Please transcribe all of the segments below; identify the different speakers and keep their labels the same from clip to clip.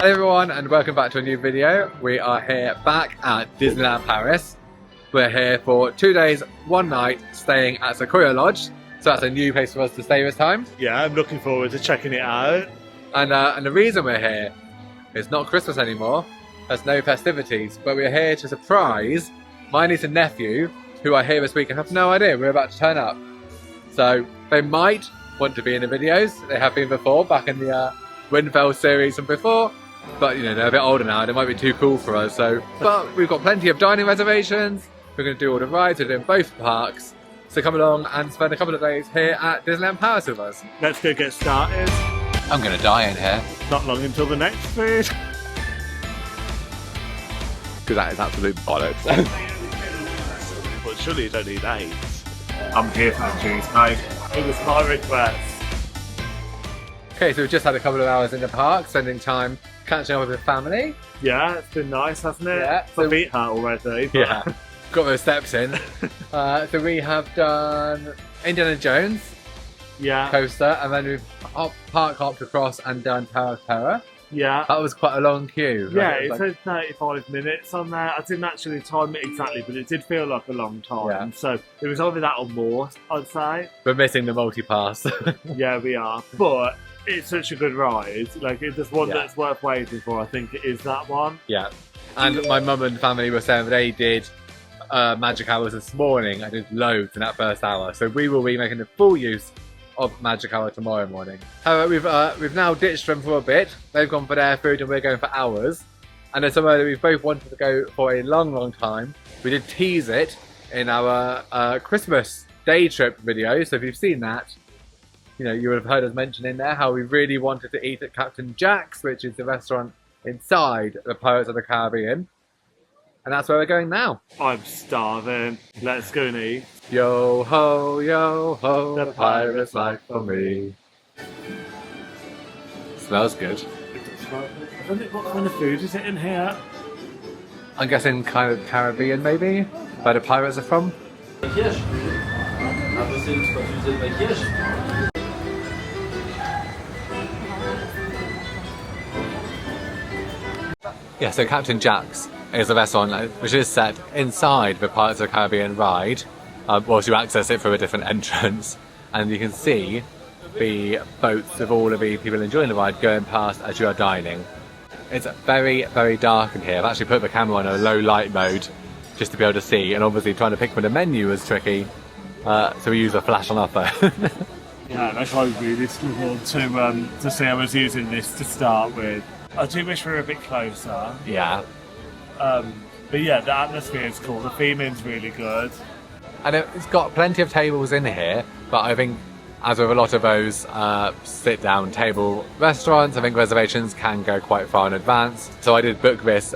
Speaker 1: Hello everyone and welcome back to a new video. We are here back at Disneyland Paris. We're here for 2 days, 1 night, staying at Sequoia Lodge. So that's a new place for us to stay this time.
Speaker 2: Yeah, I'm looking forward to checking it out.
Speaker 1: And the reason we're here is not Christmas anymore. There's no festivities, but we're here to surprise my niece and nephew, who are here this week and have no idea we're about to turn up. So they might want to be in the videos. They have been before, back in the Winfell series and before. But you know, they're a bit older now, they might be too cool for us, so. But we've got plenty of dining reservations, we're going to do all the rides, we're doing both parks. So come along and spend a couple of days here at Disneyland Paris with us.
Speaker 2: Let's go get started.
Speaker 1: I'm going to die in here.
Speaker 2: Not long until the next food.
Speaker 1: Because that is absolute bollocks.
Speaker 2: But surely you don't need 8. I'm here for the cheese, mate. It was my request.
Speaker 1: Okay, so we've just had a couple of hours in the park, spending time catching up with the family.
Speaker 2: Yeah, it's been nice, hasn't it?
Speaker 1: Yeah.
Speaker 2: My feet hurt already. But...
Speaker 1: Yeah, got those steps in. So we have done Indiana Jones coaster, and then we've park hopped across and done Tower of Terror.
Speaker 2: Yeah.
Speaker 1: That was quite a long queue.
Speaker 2: Yeah, it said 35 minutes on there. I didn't actually time it exactly, but it did feel like a long time. Yeah. So it was either that or more, I'd say.
Speaker 1: We're missing the multi-pass.
Speaker 2: Yeah, we are. But it's such a good ride. Like, if there's one that's worth waiting for, I think it is that one.
Speaker 1: Yeah. And my mum and family were saying they did magic hours this morning. I did loads in that first hour. So we will be making the full use of magic hour tomorrow morning. However, we've now ditched them for a bit. They've gone for their food and we're going for ours. And there's somewhere that we've both wanted to go for a long time. We did tease it in our Christmas day trip video. So if you've seen that, you know, you would have heard us mention in there how we really wanted to eat at Captain Jack's, which is the restaurant inside the Pirates of the Caribbean. And that's where we're going now.
Speaker 2: I'm starving. Let's go and eat.
Speaker 1: Yo ho, the pirate's life for me. Smells good.
Speaker 2: What kind of food is it in here?
Speaker 1: I'm guessing kind of Caribbean maybe, where the pirates are from. Yeah, so Captain Jack's is a restaurant which is set inside the Pirates of the Caribbean ride. Whilst you access it through a different entrance, and you can see the boats of all of the people enjoying the ride going past as you are dining. It's very, very dark in here. I've actually put the camera on a low light mode just to be able to see, and obviously trying to pick from the menu was tricky, so we use a flash on our phone.
Speaker 2: Yeah, like I really struggled to see I was using this to start with. I do wish we were a bit closer.
Speaker 1: Yeah.
Speaker 2: But yeah, the atmosphere is cool. The theming's really good.
Speaker 1: And it's got plenty of tables in here, but I think, as with a lot of those sit-down table restaurants, I think reservations can go quite far in advance. So I did book this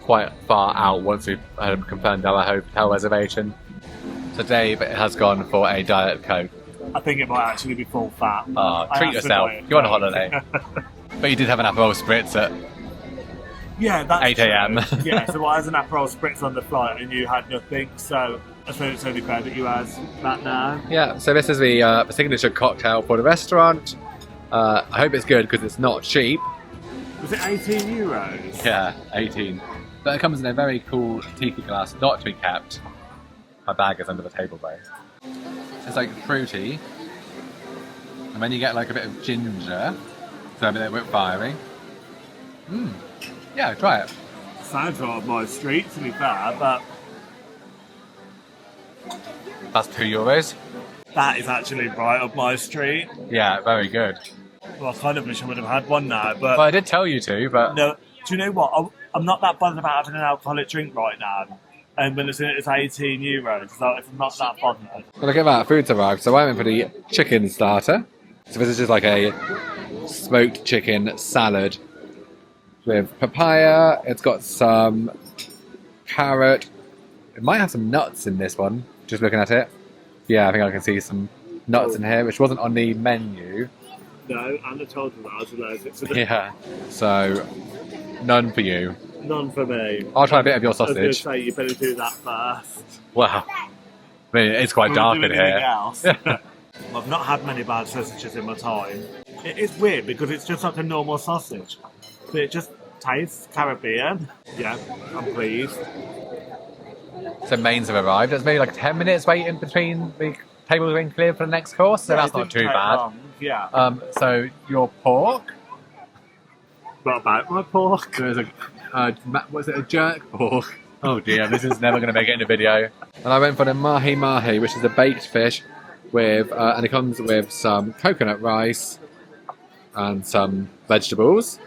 Speaker 1: quite far out once we confirmed our hotel reservation. So Dave has gone for a Diet Coke.
Speaker 2: I think it might actually be full fat.
Speaker 1: Treat yourself. You're on a holiday. But you did have an Aperol Spritz at 8 AM.
Speaker 2: Yeah, so I had an Aperol Spritz on the flight and you had nothing, so I suppose it's only fair that you have that now. Yeah, so
Speaker 1: this is the signature cocktail for the restaurant. I hope it's good because it's not cheap.
Speaker 2: Was it €18?
Speaker 1: Yeah, 18. But it comes in a very cool tiki glass, not to be kept. My bag is under the table though. It's like fruity. And then you get like a bit of ginger. So a bit whipped fiery. Yeah, try it.
Speaker 2: Sounds right up my street to be fair, but...
Speaker 1: That's €2.
Speaker 2: That is actually right up my street.
Speaker 1: Yeah, very good.
Speaker 2: Well, I kind of wish I would have had one now, but...
Speaker 1: Well, I did tell you to, but...
Speaker 2: No, do you know what? I'm not that bothered about having an alcoholic drink right now. And when it's €18, so if I'm not that bothered...
Speaker 1: Well, look at that, food's arrived. So I went for the chicken starter. So this is just like a smoked chicken salad with papaya. It's got some carrot. It might have some nuts in this one, just looking at it. Yeah, I think I can see some nuts in here, which wasn't on the menu.
Speaker 2: No, and I told you that I was allergic to them.
Speaker 1: Yeah, so none for you.
Speaker 2: None for me.
Speaker 1: I'll try a bit of your sausage.
Speaker 2: I was going to say, you better do that first.
Speaker 1: Wow. I mean, it's quite dark in here.
Speaker 2: Else. I've not had many bad sausages in my time. It is weird because it's just like a normal sausage. It just tastes Caribbean. Yeah, I'm pleased.
Speaker 1: So mains have arrived. There's maybe like 10 minutes waiting between the tables being cleared for the next course, so that's not too bad.
Speaker 2: Long. Yeah.
Speaker 1: So your pork.
Speaker 2: What about my pork?
Speaker 1: There's was it a jerk pork? Oh dear, this is never going to make it in a video. And I went for the mahi mahi, which is a baked fish with, and it comes with some coconut rice and some vegetables.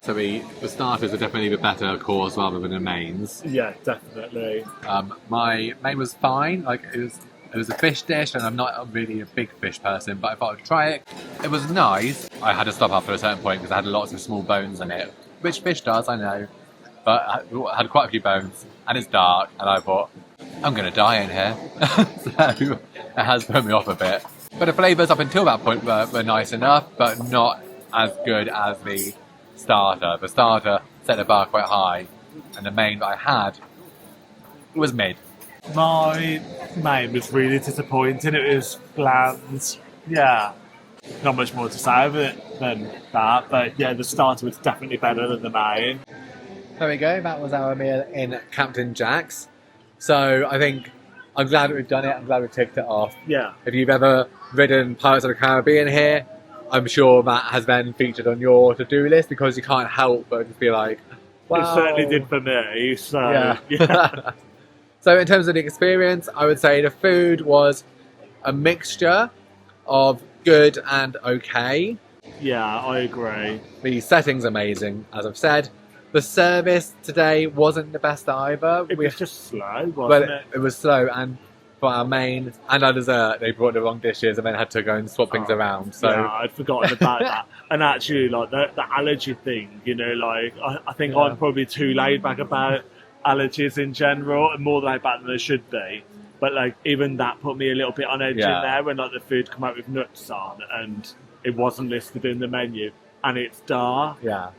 Speaker 1: So the starters are definitely the better course rather than the mains.
Speaker 2: Yeah, definitely.
Speaker 1: My main was fine. Like it was a fish dish, and I'm not really a big fish person, but I thought I'd try it. It was nice. I had to stop after a certain point because I had lots of small bones in it, which fish does, I know. But I had quite a few bones, and it's dark, and I thought, I'm going to die in here. So it has put me off a bit. But the flavours up until that point were nice enough, but not as good as the starter. The starter set the bar quite high, and the main that I had was mid.
Speaker 2: My main was really disappointing. It was bland. Yeah. Not much more to say of it than that, but yeah, the starter was definitely better than the main.
Speaker 1: There we go, that was our meal in Captain Jack's. So I think I'm glad that we've done it, I'm glad we've ticked it off.
Speaker 2: Yeah.
Speaker 1: If you've ever ridden Pirates of the Caribbean here, I'm sure that has been featured on your to-do list because you can't help but just be like, wow.
Speaker 2: It certainly did for me, so
Speaker 1: yeah. So in terms of the experience, I would say the food was a mixture of good and okay.
Speaker 2: Yeah, I agree.
Speaker 1: The setting's amazing, as I've said. The service today wasn't the best either.
Speaker 2: It was just slow, wasn't it?
Speaker 1: It was slow, and for our main and our dessert, they brought the wrong dishes and then had to go and swap things around. So
Speaker 2: yeah, I'd forgotten about that. And actually, like the allergy thing, you know, like I think I'm probably too laid back about allergies in general, and more laid back than I should be. But like even that put me a little bit on edge in there when like the food come out with nuts on and it wasn't listed in the menu, and it's dark.
Speaker 1: Yeah.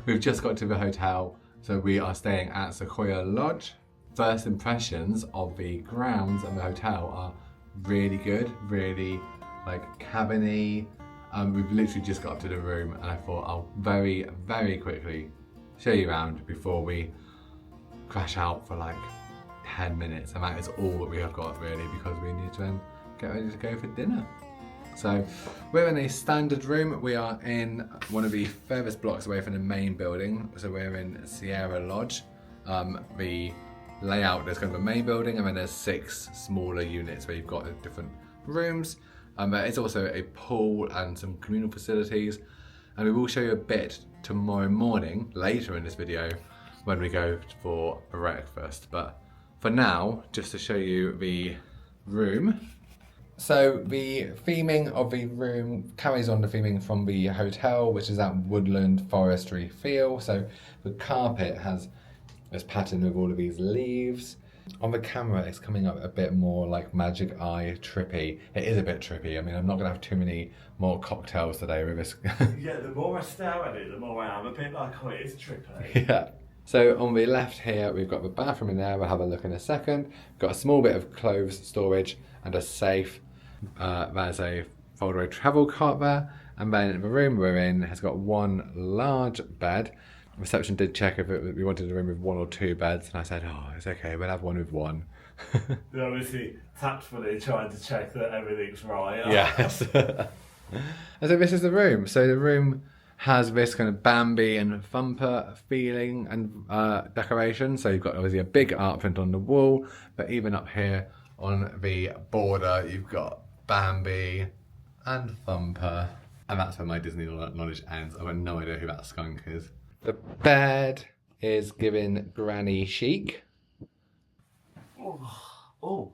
Speaker 1: We've just got to the hotel, so we are staying at Sequoia Lodge. First impressions of the grounds and the hotel are really good, really like cabiny. We've literally just got up to the room, and I thought I'll very, very quickly show you around before we crash out for like 10 minutes. And that is all that we have got really, because we need to then get ready to go for dinner. So we're in a standard room. We are in one of the furthest blocks away from the main building. So we're in Sequoia Lodge. The layout, there's kind of a main building, and then there's 6 smaller units where you've got different rooms. There is also a pool and some communal facilities. And we will show you a bit tomorrow morning, later in this video, when we go for breakfast. But for now, just to show you the room. So the theming of the room carries on the theming from the hotel, which is that woodland forestry feel. So the carpet has this pattern with all of these leaves. On the camera, it's coming up a bit more like magic eye trippy. It is a bit trippy. I mean, I'm not gonna have too many more cocktails today with this.
Speaker 2: Yeah, the more I stare at it, the more I am a bit like, oh, it is trippy.
Speaker 1: Yeah. So on the left here, we've got the bathroom in there. We'll have a look in a second. We've got a small bit of clothes storage and a safe. There's a foldaway travel cart there, and then the room we're in has got one large bed. Reception did check if we wanted a room with 1 or 2 beds, and I said, oh, it's okay, we'll have one with 1.
Speaker 2: They're obviously tactfully trying to check that everything's right.
Speaker 1: Yes. And so this is the room. So the room has this kind of Bambi and Thumper feeling and decoration. So you've got obviously a big art print on the wall, but even up here on the border, you've got Bambi and Thumper. And that's where my Disney knowledge ends. I've got no idea who that skunk is. The bed is giving granny chic.
Speaker 2: Oh.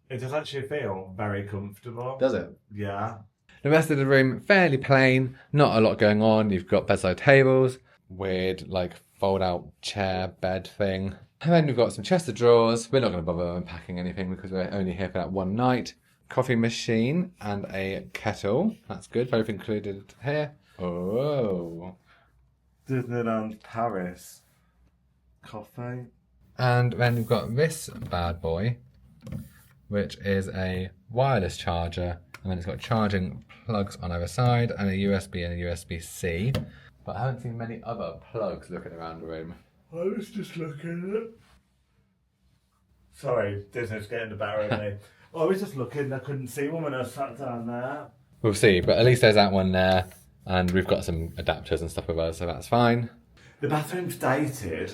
Speaker 2: It does actually feel very comfortable.
Speaker 1: Does it?
Speaker 2: Yeah.
Speaker 1: The rest of the room, fairly plain, not a lot going on. You've got bedside tables, weird like fold out chair bed thing. And then we've got some chest of drawers. We're not going to bother unpacking anything because we're only here for that one night. Coffee machine and a kettle. That's good. Both included here. Oh.
Speaker 2: Disneyland Paris. Coffee.
Speaker 1: And then we've got this bad boy, which is a wireless charger. And then it's got charging plugs on either side and a USB and a USB-C. But I haven't seen many other plugs looking around the room.
Speaker 2: I was just looking at it. Sorry, Disney's getting the better of me. I was just looking, I couldn't see one when I sat down there.
Speaker 1: We'll see, but at least there's that one there. And we've got some adapters and stuff with us, so that's fine.
Speaker 2: The bathroom's dated.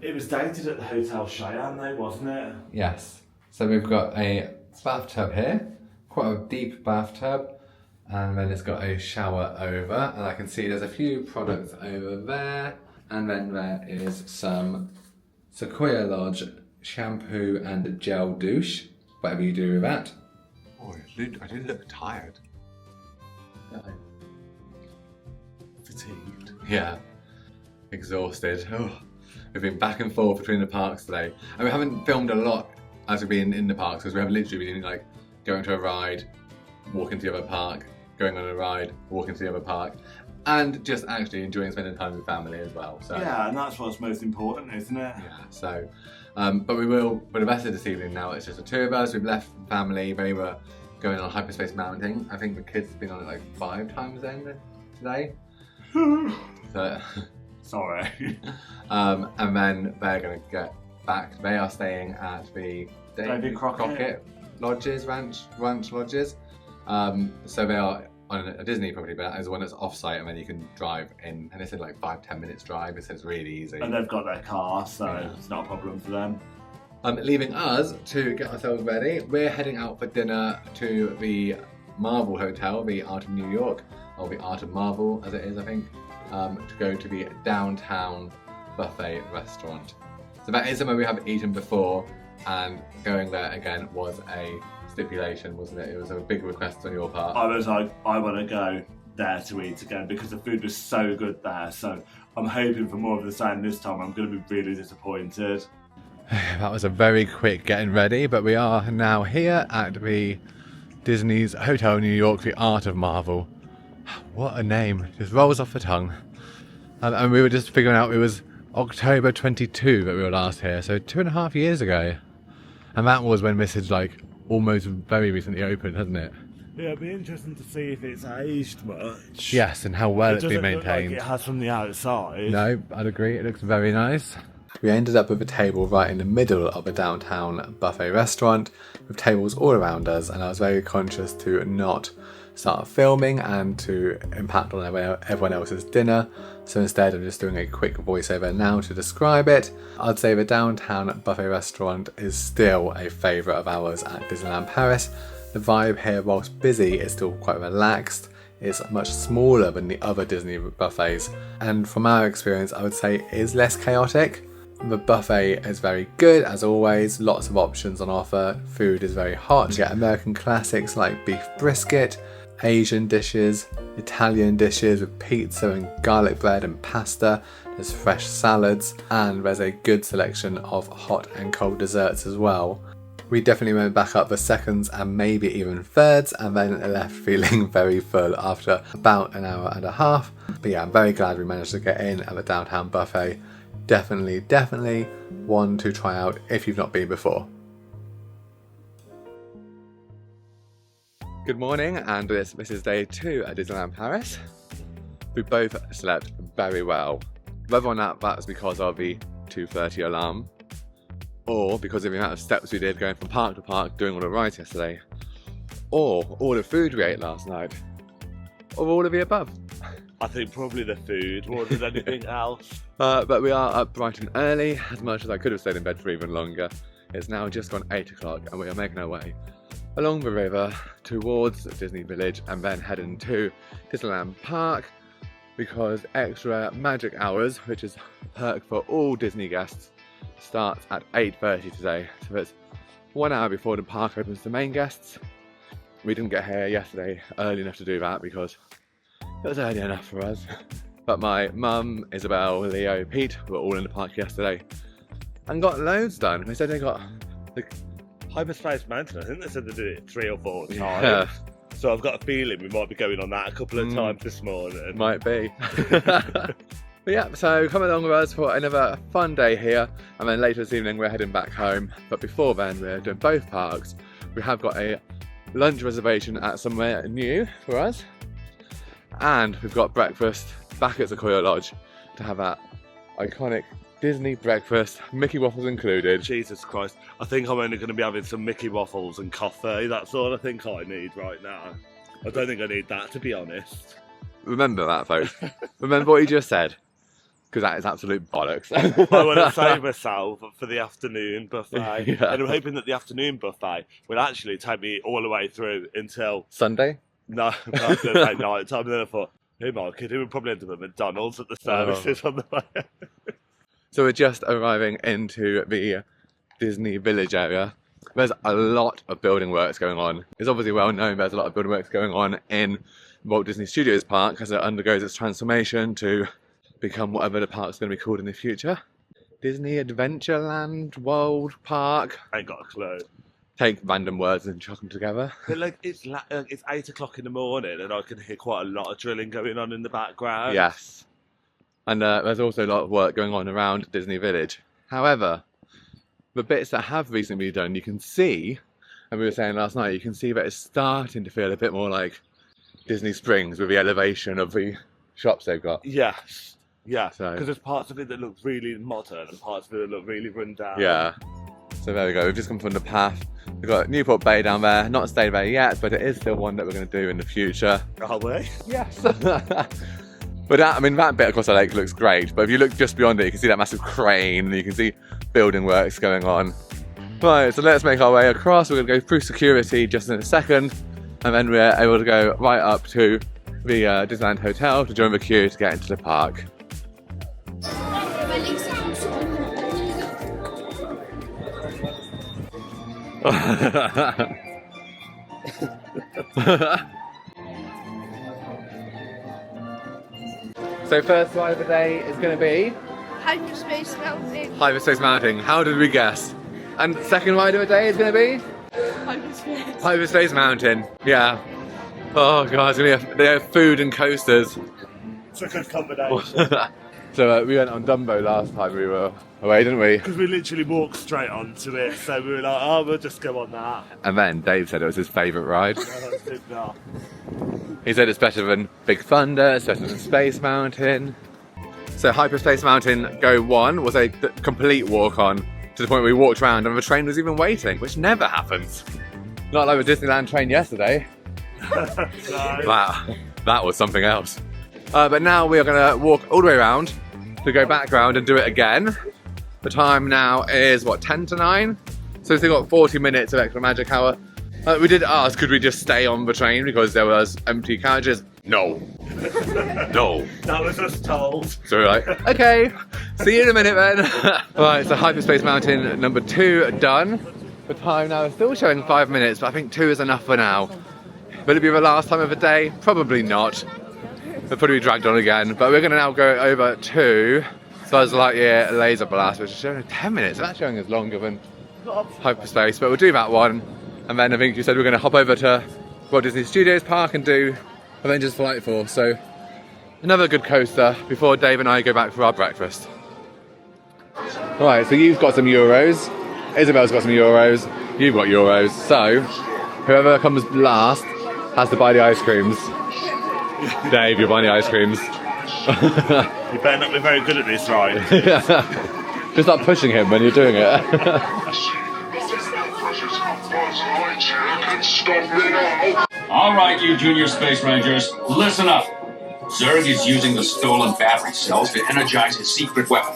Speaker 2: It was dated at the Hotel Cheyenne though, wasn't it?
Speaker 1: Yes. So we've got a bathtub here. Quite a deep bathtub. And then it's got a shower over. And I can see there's a few products over there. And then there is some Sequoia Lodge shampoo and gel douche. Whatever you do with that. Oh, I do look tired. No.
Speaker 2: Fatigued.
Speaker 1: Yeah. Exhausted. Oh. We've been back and forth between the parks today. And we haven't filmed a lot as we've been in the parks because we have literally been like going to a ride, walking to the other park, going on a ride, walking to the other park, and just actually enjoying spending time with family as well. So
Speaker 2: yeah, and that's what's most important, isn't it?
Speaker 1: yeah, so but we will for the rest of this evening now it's just the two of us. We've left family. They were going on hyperspace mounting. I think the kids have been on it like 5 times then today. So
Speaker 2: sorry.
Speaker 1: And then they're going to get back. They are staying at the
Speaker 2: David Crockett
Speaker 1: Lodges, Ranch Lodges. So they are on a Disney property, but that is one that's off-site, and then you can drive in. And it's in like 5-10 minutes drive. It's really easy.
Speaker 2: And they've got their car, so
Speaker 1: yeah,
Speaker 2: it's not a problem for them.
Speaker 1: Leaving us to get ourselves ready. We're heading out for dinner to the Marvel Hotel, the Art of New York, or the Art of Marvel, as it is, I think, to go to the downtown buffet restaurant. So that is somewhere we have eaten before, and going there again was a stipulation, wasn't it? It was a big request on your part.
Speaker 2: I was like, I want to go there to eat again because the food was so good there. So I'm hoping for more of the same this time. I'm going to be really disappointed.
Speaker 1: That was a very quick getting ready, but we are now here at the Disney's Hotel New York, the Art of Marvel. What a name, just rolls off the tongue. And we were just figuring out it was October 22 that we were last here, so 2.5 years ago. And that was when this is like almost very recently opened, hasn't it?
Speaker 2: Yeah, it'd be interesting to see if it's aged much.
Speaker 1: Yes, and how well it's been maintained.
Speaker 2: It doesn't look like it has from the outside.
Speaker 1: No, I'd agree, it looks very nice. We ended up with a table right in the middle of a downtown buffet restaurant with tables all around us, and I was very conscious to not start filming and to impact on everyone else's dinner. So instead I'm just doing a quick voiceover now to describe it. I'd say the downtown buffet restaurant is still a favourite of ours at Disneyland Paris. The vibe here, whilst busy, is still quite relaxed. It's much smaller than the other Disney buffets, and from our experience I would say it is less chaotic. The buffet is very good as always, lots of options on offer, food is very hot. You get American classics like beef brisket, Asian dishes, Italian dishes with pizza and garlic bread and pasta, there's fresh salads, and there's a good selection of hot and cold desserts as well. We definitely went back up for seconds and maybe even thirds, and then left feeling very full after about an hour and a half. But yeah, I'm very glad we managed to get in at the downtown buffet. Definitely one to try out if you've not been before. Good morning, and this is day 2 at Disneyland Paris. We both slept very well. Whether or not that's because of the 2:30 alarm, or because of the amount of steps we did going from park to park doing all the rides yesterday, or all the food we ate last night, or all of the above.
Speaker 2: I think probably the food more than anything else.
Speaker 1: But we are up bright and early, as much as I could have stayed in bed for even longer. It's now just gone 8 o'clock and we are making our way along the river towards Disney Village and then heading to Disneyland Park, because extra magic hours, which is a perk for all Disney guests, starts at 8:30 today, so it's 1 hour before the park opens to main guests. We didn't get here yesterday early enough to do that because it was early enough for us. But my mum, Isabel, Leo, Pete were all in the park yesterday and got loads done. They said they got like
Speaker 2: Hyperspace Mountain, I think they said they did it 3 or 4 times.
Speaker 1: Yeah.
Speaker 2: So I've got a feeling we might be going on that a couple of times this morning.
Speaker 1: Might be. But yeah, so come along with us for another fun day here, and then later this evening we're heading back home. But before then we're doing both parks. We have got a lunch reservation at somewhere new for us, and we've got breakfast back at Sequoia Lodge to have that iconic Disney breakfast, Mickey waffles included.
Speaker 2: Jesus Christ, I think I'm only going to be having some Mickey waffles and coffee. That's all I think I need right now. I don't think I need that, to be honest.
Speaker 1: Remember that, folks. Remember what you just said, because that is absolute bollocks.
Speaker 2: I want to save myself for the afternoon buffet.
Speaker 1: Yeah.
Speaker 2: And I'm hoping that the afternoon buffet will actually take me all the way through until...
Speaker 1: Sunday?
Speaker 2: No, I was going to say night time. And then I thought, who am I kidding? We'll probably end up at McDonald's at the services on the way.
Speaker 1: So we're just arriving into the Disney Village area. There's a lot of building works going on. It's obviously well known there's a lot of building works going on in Walt Disney Studios Park as it undergoes its transformation to become whatever the park's going to be called in the future. Disney Adventureland World Park.
Speaker 2: I ain't got a clue.
Speaker 1: Take random words and chuck them together.
Speaker 2: But like it's 8 o'clock in the morning and I can hear quite a lot of drilling going on in the background.
Speaker 1: Yes. And there's also a lot of work going on around Disney Village. However, the bits that have recently been done, you can see, and we were saying last night, you can see that it's starting to feel a bit more like Disney Springs with the elevation of the shops they've got.
Speaker 2: Yes. Yeah.
Speaker 1: So-
Speaker 2: Because there's parts of it that look really modern and parts of it that look really run down.
Speaker 1: Yeah. So there we go, we've just come from the path. We've got Newport Bay down there, not stayed there yet, but it is still one that we're going to do in the future.
Speaker 2: Are we?
Speaker 1: Yes. But that bit across the lake looks great, but if you look just beyond it, you can see that massive crane, and you can see building works going on. Right, so let's make our way across. We're going to go through security just in a second, and then we're able to go right up to the Disneyland Hotel to join the queue to get into the park. So first ride of the day is going to be
Speaker 3: Hyperspace Mountain.
Speaker 1: Hyperspace Mountain. How did we guess? And second ride of the day is going to be
Speaker 3: Hyperspace.
Speaker 1: Hyperspace Mountain. Yeah. Oh god, it's going to be they have food and coasters.
Speaker 2: It's a good combination.
Speaker 1: So we went on Dumbo last time we were away, didn't we?
Speaker 2: Because we literally walked straight onto it, so we were like, oh, we'll just go on that.
Speaker 1: And then Dave said it was his favourite ride.
Speaker 2: Did that.
Speaker 1: He said it's better than Big Thunder, it's better than Space Mountain. So Hyperspace Mountain Go 1 was a complete walk-on to the point where we walked around and the train was even waiting, which never happens. Not like the Disneyland train yesterday.
Speaker 2: No.
Speaker 1: That was something else. But now we are going to walk all the way around to go back round and do it again. The time now is, what, 10 to 9? So we've still got 40 minutes of extra magic hour. We did ask, could we just stay on the train because there was empty carriages? No. No.
Speaker 2: That was us told.
Speaker 1: So we're like, okay, see you in a minute then. Right, so Hyperspace Mountain number 2 done. The time now is still showing 5 minutes, but I think 2 is enough for now. Will it be the last time of the day? Probably not. We'll probably be dragged on again, but we're going to now go over to Buzz Lightyear Laser Blast, which is showing 10 minutes. That's showing us longer than Hyperspace, but we'll do that one. And then I think you said we're going to hop over to Walt Disney Studios Park and do Avengers Flight Force. So another good coaster before Dave and I go back for our breakfast. Right, so you've got some euros. Isabel's got some euros. You've got euros. So whoever comes last has to buy the ice creams. Dave, you're buying the ice creams.
Speaker 2: You better not be very good at this, right?
Speaker 1: Just start pushing him when you're doing it.
Speaker 4: All right, you junior space rangers, listen up. Zurg is using the stolen battery cells to energize his secret weapon.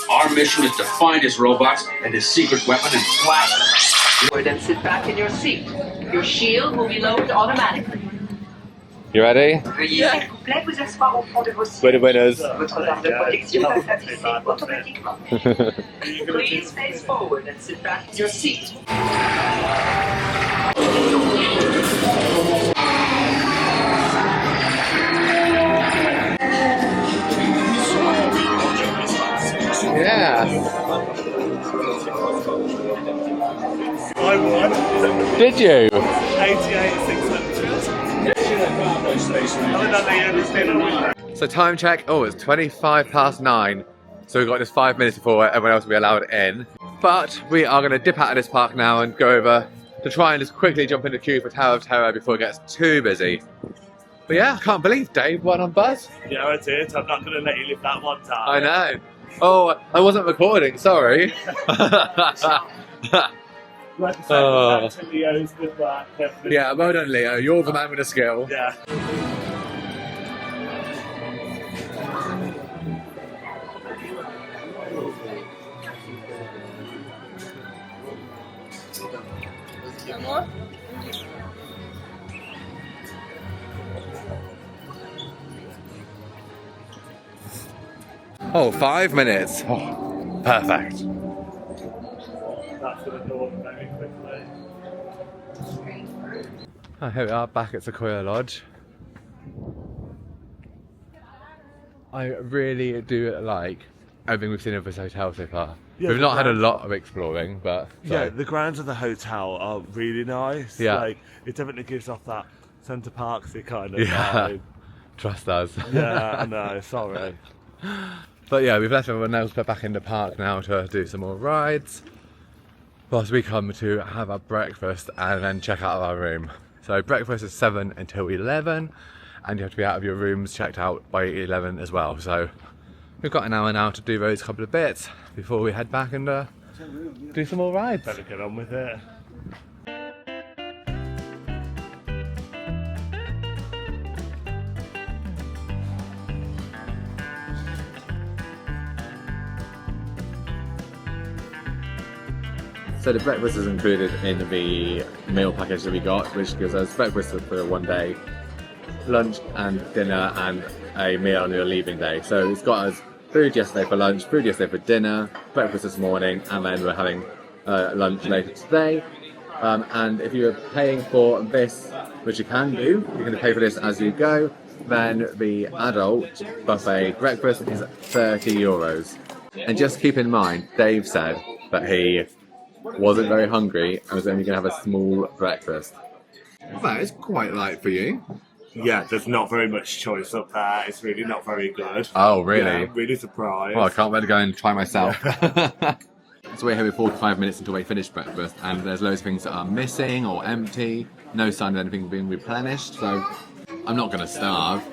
Speaker 4: Our mission is to find his robots and his secret weapon and blast them.
Speaker 5: Then sit back in your seat. Your shield will be lowered automatically.
Speaker 1: You ready?
Speaker 3: Yeah.
Speaker 1: We're the winners.
Speaker 5: Please face forward and sit back in your seat.
Speaker 1: Yeah.
Speaker 2: I won.
Speaker 1: Did you?
Speaker 2: 88,600.
Speaker 1: So time check. Oh, it's 9:25. So we've got just 5 minutes before everyone else will be allowed in. But we are going to dip out of this park now and go over to try and just quickly jump in the queue for Tower of Terror before it gets too busy. But yeah, I can't believe Dave won on Buzz.
Speaker 2: Yeah, I did. I'm not going to let you live that one down.
Speaker 1: I know. Oh, I wasn't recording, sorry.
Speaker 2: Like I said, back to Leo's good work.
Speaker 1: Yeah, well done, Leo. You're the man with the skill.
Speaker 2: Yeah.
Speaker 3: More?
Speaker 1: Oh, 5 minutes. Oh, perfect.
Speaker 2: That's going to dawn very quickly.
Speaker 1: Oh, here we are back at Sequoia Lodge. I really do like everything we've seen of this hotel so far.
Speaker 2: Yeah,
Speaker 1: We've not had a lot of exploring, but
Speaker 2: Yeah, the grounds of the hotel are really nice.
Speaker 1: Yeah.
Speaker 2: Like, it definitely gives off that Centre Parksy kind of
Speaker 1: Yeah.
Speaker 2: vibe.
Speaker 1: Trust us.
Speaker 2: Yeah, I know, sorry.
Speaker 1: But yeah, we've left everyone else back in the park now to do some more rides. Whilst we come to have our breakfast and then check out of our room. So breakfast is 7 until 11 and you have to be out of your rooms checked out by 11 as well. So we've got an hour now to do those couple of bits before we head back and do some more rides.
Speaker 2: Better get on with it.
Speaker 1: So the breakfast is included in the meal package that we got, which gives us breakfast for one day, lunch and dinner and a meal on your leaving day. So it's got us food yesterday for lunch, food yesterday for dinner, breakfast this morning, and then we're having lunch later today. And if you're paying for this, which you can do, you're going to pay for this as you go, then the adult buffet breakfast is €30. And just keep in mind, Dave said that he wasn't very hungry and was only going to have a small breakfast. That is quite light for you.
Speaker 2: Yeah, there's not very much choice up there. It's really not very good.
Speaker 1: Oh, really?
Speaker 2: Yeah, I'm really surprised.
Speaker 1: Well, I can't wait to go and try myself. So we're here with 45 minutes until we finish breakfast, and there's loads of things that are missing or empty. No sign of anything being replenished, so I'm not going to starve,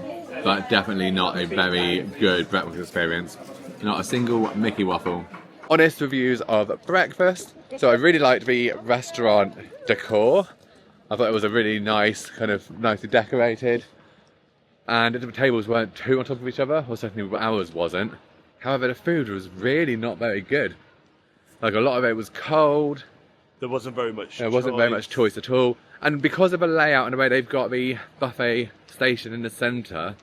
Speaker 1: but definitely not a very good breakfast experience. Not a single Mickey waffle. Honest reviews of breakfast. So I really liked the restaurant decor. I thought it was a really nice, kind of nicely decorated. And the tables weren't too on top of each other, or certainly ours wasn't. However, the food was really not very good. Like, a lot of it was cold.
Speaker 2: There wasn't very much
Speaker 1: There wasn't very much choice at all. And because of the layout and the way they've got the buffet station in the centre,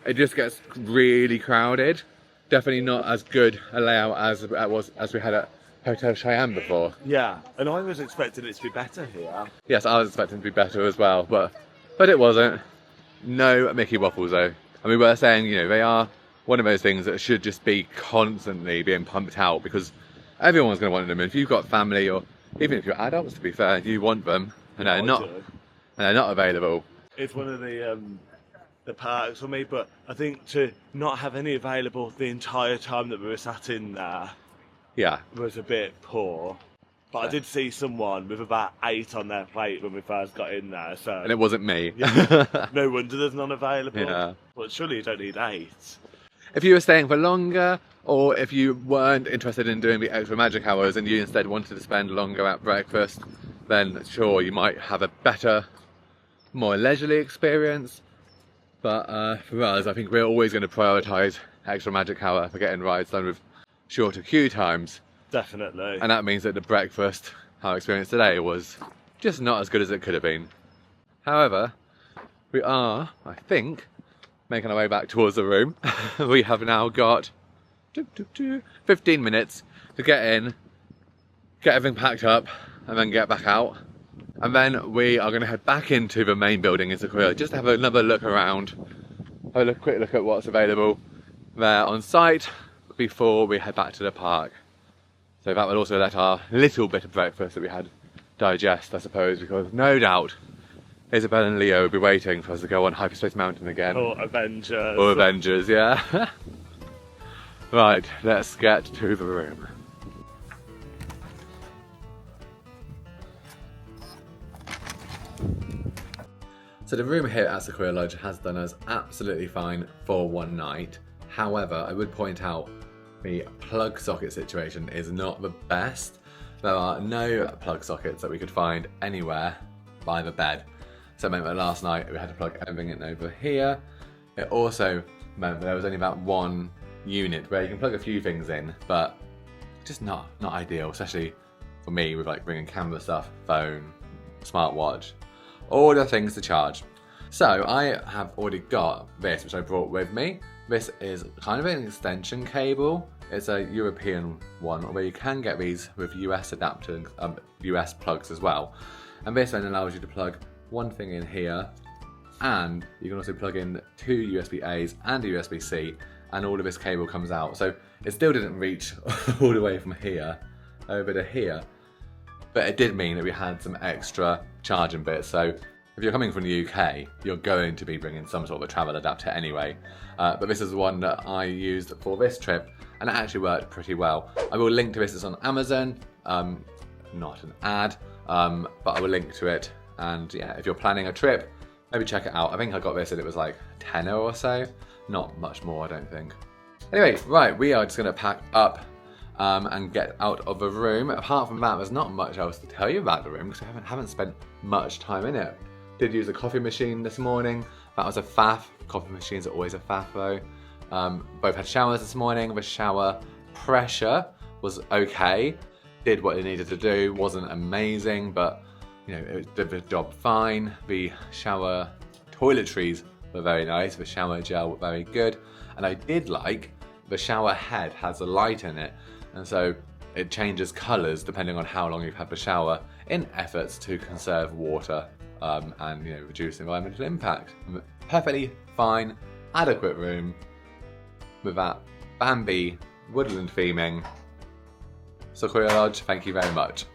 Speaker 1: it just gets really crowded. Definitely not as good a layout as we had at Hotel Cheyenne before.
Speaker 2: Yeah, and I was expecting it to be better here.
Speaker 1: Yes, I was expecting it to be better as well, but it wasn't. No Mickey waffles though. And we were saying, you know, they are one of those things that should just be constantly being pumped out because everyone's going to want them. And if you've got family, or even if you're adults, to be fair, you want them, and they're not available.
Speaker 2: It's one of the perks for me, but I think to not have any available the entire time that we were sat in there,
Speaker 1: Yeah.
Speaker 2: was a bit poor. But I did see someone with about 8 on their plate when we first got in there, so
Speaker 1: And it wasn't me.
Speaker 2: yeah, no wonder there's none available.
Speaker 1: Yeah.
Speaker 2: Well, surely you don't need 8.
Speaker 1: If you were staying for longer, or if you weren't interested in doing the extra magic hours and you instead wanted to spend longer at breakfast, then sure, you might have a better, more leisurely experience. But for us, I think we're always going to prioritise extra magic hour for getting rides done with shorter queue times.
Speaker 2: Definitely.
Speaker 1: And that means that the breakfast, our experience today, was just not as good as it could have been. However, we are, I think, making our way back towards the room. We have now got 15 minutes to get in, get everything packed up, and then get back out. And then we are going to head back into the main building in Sequoia, just to have another look around, have a quick look at what's available there on site before we head back to the park. So that will also let our little bit of breakfast that we had digest, I suppose, because no doubt Isabel and Leo will be waiting for us to go on Hyperspace Mountain again.
Speaker 2: Or Avengers.
Speaker 1: Or Avengers, yeah. Right, let's get to the room. So the room here at Sequoia Lodge has done us absolutely fine for one night. However, I would point out the plug socket situation is not the best. There are no plug sockets that we could find anywhere by the bed. So it meant that last night we had to plug everything in over here. It also meant that there was only about one unit where you can plug a few things in, but just not ideal, especially for me with like bringing camera stuff, phone, smartwatch, all the things to charge. So I have already got this, which I brought with me. This is kind of an extension cable. It's a European one, where you can get these with US adapters, US plugs as well. And this then allows you to plug one thing in here, and you can also plug in 2 USB-A's and a USB-C, and all of this cable comes out. So it still didn't reach all the way from here over to here, but it did mean that we had some extra charging bits. So if you're coming from the UK, you're going to be bringing some sort of a travel adapter anyway. But this is the one that I used for this trip, and it actually worked pretty well. I will link to this, it's on Amazon, not an ad, but I will link to it. And yeah, if you're planning a trip, maybe check it out. I think I got this and it was like £10 or so, not much more, I don't think. Anyway, right, we are just gonna pack up and get out of the room. Apart from that, there's not much else to tell you about the room because I haven't spent much time in it. Did use a coffee machine this morning. That was a faff. Coffee machines are always a faff though. Both had showers this morning. The shower pressure was okay. Did what it needed to do. Wasn't amazing, but you know, it did the job fine. The shower toiletries were very nice. The shower gel were very good. And I did like the shower head has a light in it. And so it changes colours depending on how long you've had the shower in efforts to conserve water and reduce environmental impact. Perfectly fine, adequate room with that Bambi woodland theming. Sequoia Lodge, thank you very much.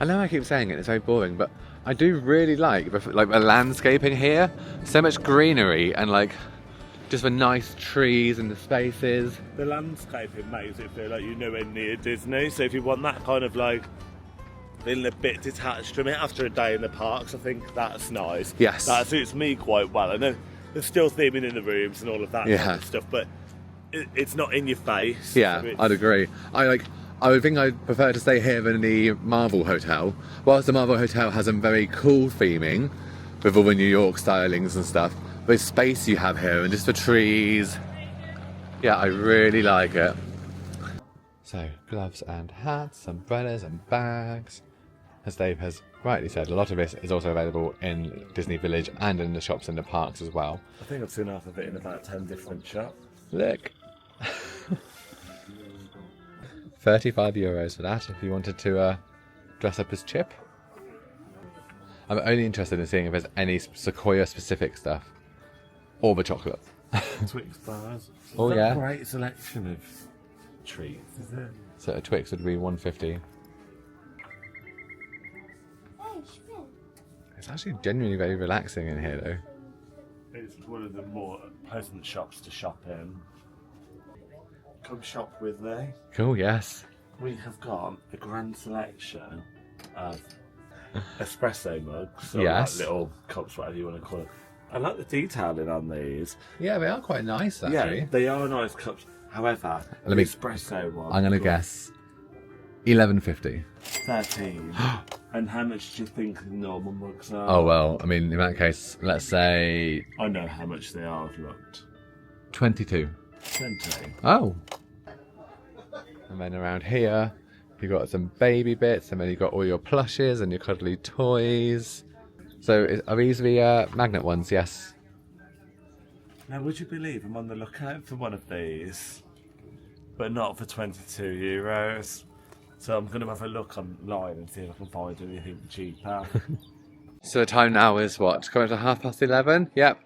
Speaker 1: I know I keep saying it, it's very boring, but I do really like the landscaping here. So much greenery and like just the nice trees and the spaces.
Speaker 2: The landscaping makes it feel like you're nowhere near Disney, so if you want that kind of like feeling a bit detached from it after a day in the parks, I think that's nice.
Speaker 1: Yes.
Speaker 2: That suits me quite well. I know there's still theming in the rooms and all of that kind of stuff, but it's not in your face.
Speaker 1: Yeah,
Speaker 2: so
Speaker 1: I'd agree. I would think I'd prefer to stay here than the Marvel Hotel. Whilst the Marvel Hotel has some very cool theming with all the New York stylings and stuff, the space you have here and just the trees, yeah, I really like it. So, gloves and hats, umbrellas and bags. As Dave has rightly said, a lot of this is also available in Disney Village and in the shops in the parks as well.
Speaker 2: I think I've seen half of it in about 10 different shops.
Speaker 1: Look. €35 for that if you wanted to dress up as Chip. I'm only interested in seeing if there's any Sequoia specific stuff. Or the chocolate.
Speaker 2: Twix bars.
Speaker 1: Oh yeah.
Speaker 2: A great selection of treats, is it?
Speaker 1: So a Twix would be $1.50. It's actually genuinely very relaxing in here though.
Speaker 2: It's one of the more pleasant shops to shop in. Come shop with me.
Speaker 1: Cool, yes.
Speaker 2: We have got a grand selection of espresso mugs, or
Speaker 1: yes,
Speaker 2: like little cups, whatever you want to call it. I like the detailing on these.
Speaker 1: Yeah, they are quite nice actually.
Speaker 2: Yeah, they are nice cups. However, the espresso one,
Speaker 1: I'm gonna guess $11.50.
Speaker 2: 13. And how much do you think the normal mugs are?
Speaker 1: Oh well, I mean in that case, let's say
Speaker 2: I know how much they are. I've looked.
Speaker 1: 22.
Speaker 2: 20.
Speaker 1: Oh. And then around here, you've got some baby bits, and then you've got all your plushes and your cuddly toys. So are these the magnet ones? Yes.
Speaker 2: Now, would you believe I'm on the lookout for one of these, but not for €22. So I'm going to have a look online and see if I can find anything cheaper.
Speaker 1: So the time now is what? Coming to 11:30? Yep.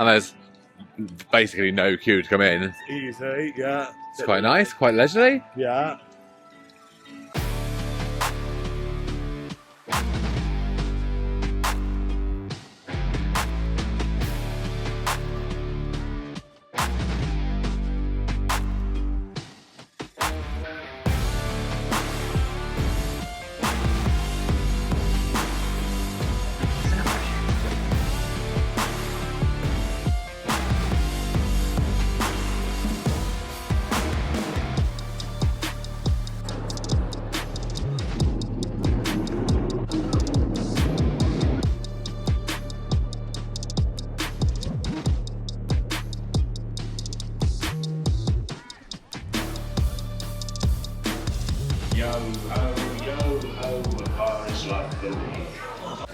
Speaker 1: And there's basically no queue to come in.
Speaker 2: It's easy, yeah.
Speaker 1: It's quite nice, quite leisurely.
Speaker 2: Yeah.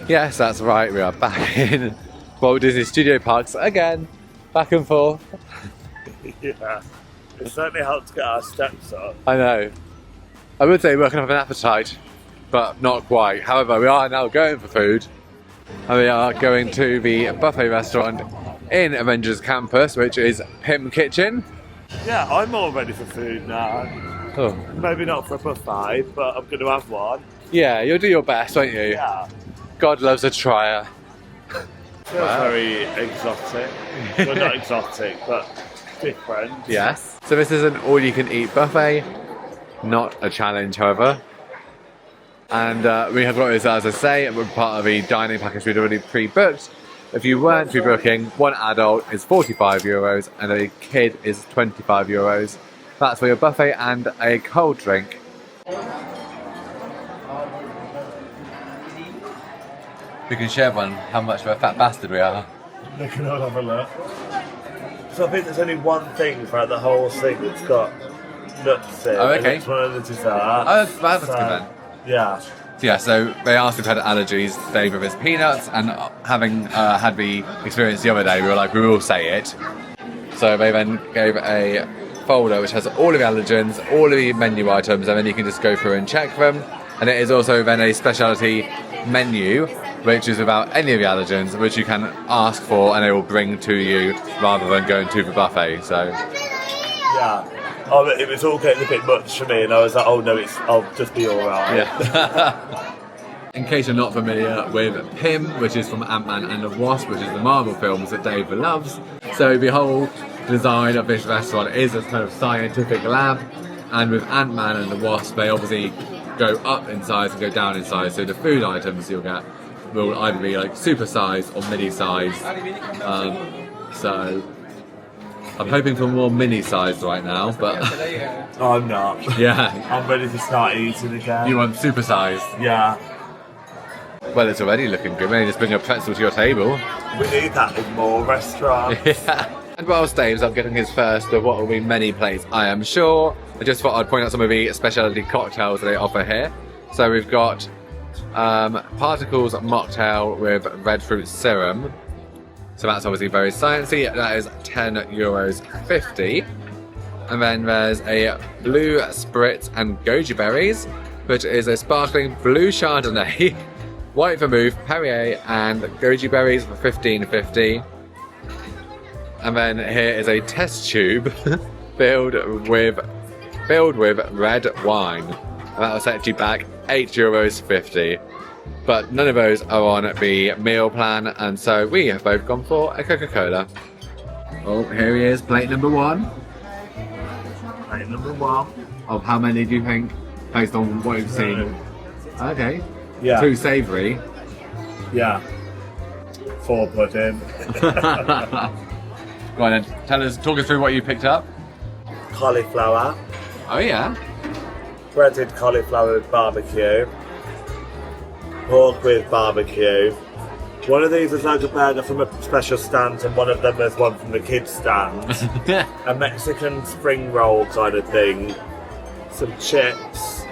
Speaker 1: Yes, that's right. We are back in Walt Disney Studio Parks again, back and forth.
Speaker 2: Yeah. It certainly helps get our steps up.
Speaker 1: I know. I would say we're going to have an appetite, but not quite. However, we are now going for food, and we are going to the buffet restaurant in Avengers Campus, which is Pim Kitchen.
Speaker 2: Yeah, I'm all ready for food now.
Speaker 1: Oh.
Speaker 2: Maybe not for a buffet, but I'm going to have one.
Speaker 1: Yeah, you'll do your best, won't you?
Speaker 2: Yeah.
Speaker 1: God loves a trier.
Speaker 2: Feels very exotic. Well, not exotic, but different.
Speaker 1: Yes. So this is an all-you-can-eat buffet, not a challenge, however. And we have got this, as I say, we're part of the dining package we'd already pre-booked. If you weren't pre-booking, one adult is €45 and a kid is €25. That's for your buffet and a cold drink. We can share one, how much of a fat bastard we are.
Speaker 2: They can all have a look. So I think there's only one thing throughout the whole thing that's got nuts in.
Speaker 1: Oh, okay.
Speaker 2: And it's one of the desserts.
Speaker 1: Oh, that's good then.
Speaker 2: Yeah.
Speaker 1: Yeah, so they asked if we had allergies. They gave us peanuts, and having had the experience the other day, we were like, we will say it. So they then gave a folder which has all of the allergens, all of the menu items, and then you can just go through and check them. And it is also then a specialty menu, which is without any of the allergens, which you can ask for and they will bring to you rather than going to the buffet. So
Speaker 2: Yeah. Oh, it was all getting a bit much for me, and I was like, oh no, I'll just be alright.
Speaker 1: yeah. In case you're not familiar with Pym, which is from Ant-Man and the Wasp, which is the Marvel films that Dave loves. So the whole design of this restaurant is a kind of scientific lab, and with Ant-Man and the Wasp, they obviously go up in size and go down in size. So the food items you'll get will either be like super size or mini size. So I'm hoping for more mini size right now, but
Speaker 2: I'm not.
Speaker 1: yeah.
Speaker 2: I'm ready to start eating again.
Speaker 1: You want super size?
Speaker 2: Yeah.
Speaker 1: Well, it's already looking good. Maybe just bring a pretzel to your table.
Speaker 2: We need that in more restaurants.
Speaker 1: Yeah. And whilst Dave's up getting his first of what will be many plates, I am sure, I just thought I'd point out some of the specialty cocktails that they offer here. So we've got Particles mocktail with red fruit serum. So that's obviously very sciencey. That is €10.50. And then there's a blue spritz and goji berries, which is a sparkling blue Chardonnay, white vermouth, Perrier, and goji berries for $15.50. And then here is a test tube filled with red wine. And that will set you back €8.50. But none of those are on the meal plan, and so we have both gone for a Coca-Cola. Oh, here he is, plate number one.
Speaker 2: Plate number one.
Speaker 1: Of how many do you think, based on what you've seen? Okay.
Speaker 2: Yeah.
Speaker 1: 2 savoury.
Speaker 2: Yeah. 4 pudding.
Speaker 1: Go on then, talk us through what you picked up.
Speaker 2: Cauliflower.
Speaker 1: Oh yeah.
Speaker 2: Breaded cauliflower with barbecue. Pork with barbecue. One of these is like a burger from a special stand, and one of them is one from the kids' stand. A Mexican spring roll kind of thing. Some chips.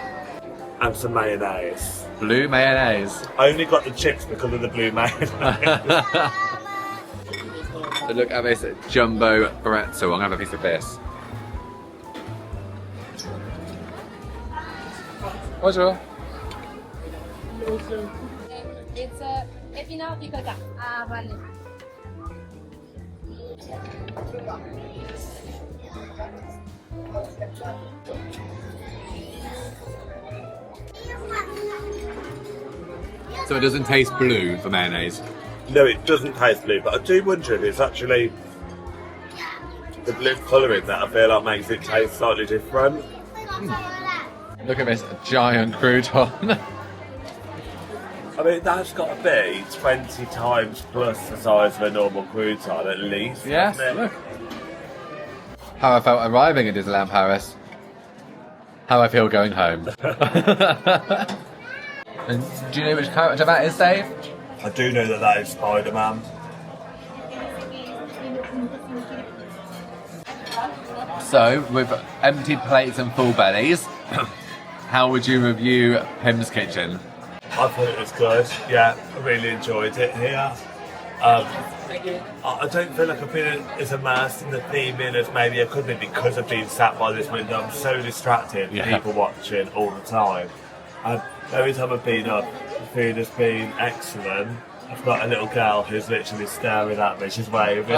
Speaker 2: and some mayonnaise.
Speaker 1: Blue mayonnaise.
Speaker 2: I only got the chips because of the blue mayonnaise.
Speaker 1: So look at this jumbo pretzel. I'm gonna have a piece of this. Bonjour.
Speaker 3: It's épinard picota. Ah, vale.
Speaker 1: So it doesn't taste blue, the mayonnaise.
Speaker 2: No, it doesn't taste blue, but I do wonder if it's actually the blue colouring that I feel like makes it taste slightly different.
Speaker 1: Look at this giant crouton.
Speaker 2: I mean, that's got to be 20 times plus the size of a normal crouton at least.
Speaker 1: Yes,
Speaker 2: hasn't it?
Speaker 1: look. How I felt arriving in Disneyland Paris. How I feel going home. And do you know which character that is, Dave?
Speaker 2: I do know that that is Spider-Man.
Speaker 1: So, with empty plates and full bellies, how would you review Pim's Kitchen?
Speaker 2: I thought it was good. Yeah, I really enjoyed it here. I don't feel like I've been as immersed in the theming as maybe I could be because I've been sat by this window. I'm so distracted, people watching all the time. And every time I've been up, the food has been excellent. I've got a little girl who's literally staring at me, she's waving.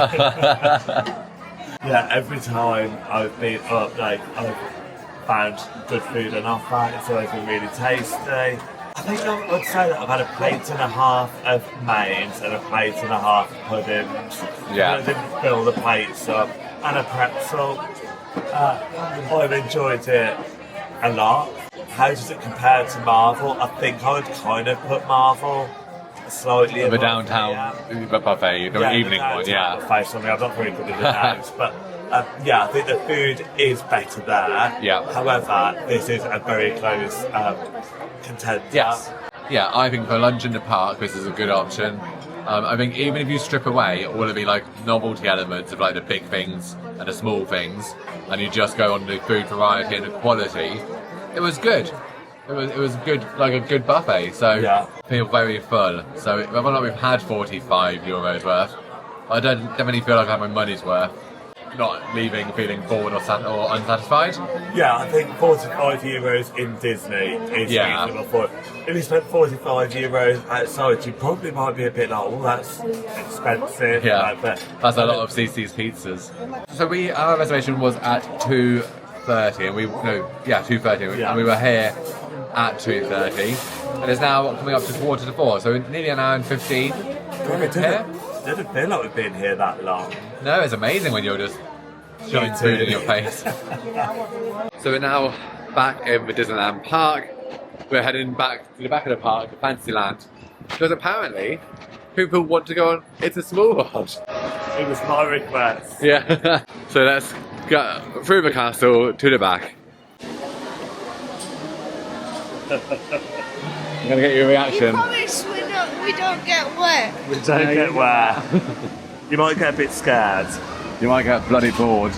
Speaker 2: Yeah, every time I've been up, like, I've found good food on offer. It's always been really tasty. I think I would say that I've had a plate and a half of mains and a plate and a half of puddings.
Speaker 1: Yeah.
Speaker 2: I didn't fill the plates up. And a pretzel. I've enjoyed it a lot. How does it compare to Marvel? I think I would kind of put Marvel slightly
Speaker 1: The
Speaker 2: above
Speaker 1: downtown buffet, the evening one, yeah.
Speaker 2: Face on me. I'm not very good at the names, but yeah, I think the food is better there.
Speaker 1: Yeah.
Speaker 2: However, this is a very close contender.
Speaker 1: Yes. Yeah, I think for lunch in the park, this is a good option. I think even if you strip away all of the like novelty elements of like the big things and the small things, and you just go on the food variety and the quality, it was good. It was good, like a good buffet. So
Speaker 2: Yeah.
Speaker 1: I feel very full. So whether or not we've had €45 worth, I don't definitely feel like I have my money's worth. Not leaving feeling bored or unsatisfied.
Speaker 2: Yeah, I think €45 in Disney is reasonable for it. If you spent €45 outside, you probably might be a bit like, oh, that's expensive.
Speaker 1: Yeah,
Speaker 2: Like, but
Speaker 1: that's a lot of CC's pizzas. So our reservation was at 2:30, and 2:30, and we were here at 2:30, and it's now coming up to 4:45, so nearly an hour and 15.
Speaker 2: it didn't feel like we've been here that long.
Speaker 1: No, it's amazing when you're just shoving food in your face. So we're now back in the Disneyland Park. We're heading back to the back of the park, Fantasyland, because apparently people want to go on It's a Small World.
Speaker 2: It was my request.
Speaker 1: Yeah. So let's go through the castle to the back. I'm gonna get your reaction.
Speaker 3: Promise we don't get wet.
Speaker 2: We don't get wet. You might get a bit scared.
Speaker 1: You might get bloody bored.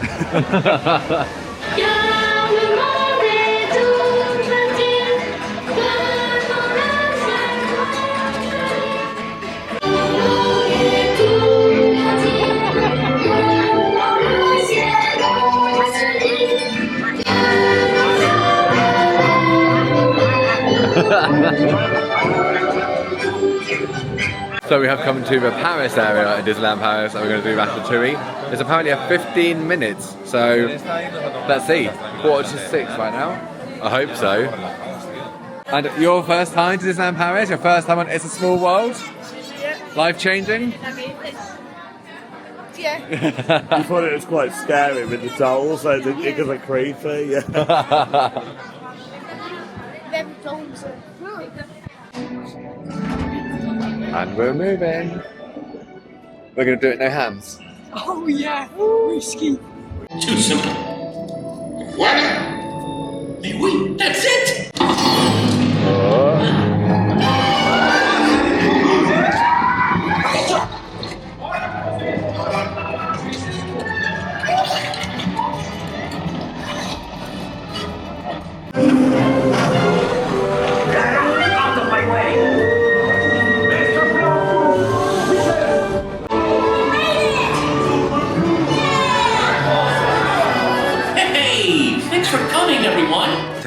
Speaker 1: So we have come to the Paris area in Disneyland Paris, and we're going to do Ratatouille. It's apparently a 15 minutes, so let's see. 5:45 right now. I hope so. And your first time to Disneyland Paris? Your first time on It's a Small World?
Speaker 3: Yeah.
Speaker 1: Life changing?
Speaker 3: Yeah.
Speaker 2: You thought it was quite scary with the dolls, so it was like creepy. Yeah.
Speaker 3: Them dolls are
Speaker 1: And we're moving. We're going to do it no hands.
Speaker 3: Oh yeah, risky.
Speaker 4: Too simple. Voilà! Mais oui, that's it!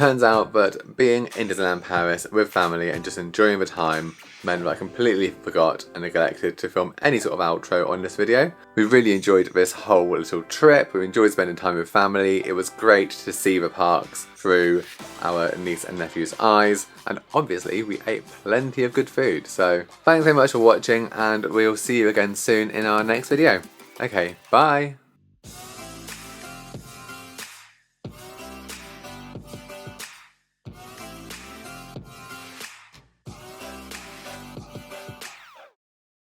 Speaker 1: turns out that being in Disneyland Paris with family and just enjoying the time meant that I completely forgot and neglected to film any sort of outro on this video. We really enjoyed this whole little trip. We enjoyed spending time with family. It was great to see the parks through our niece and nephew's eyes, and obviously we ate plenty of good food. So thanks so much for watching, and we'll see you again soon in our next video. Okay, bye!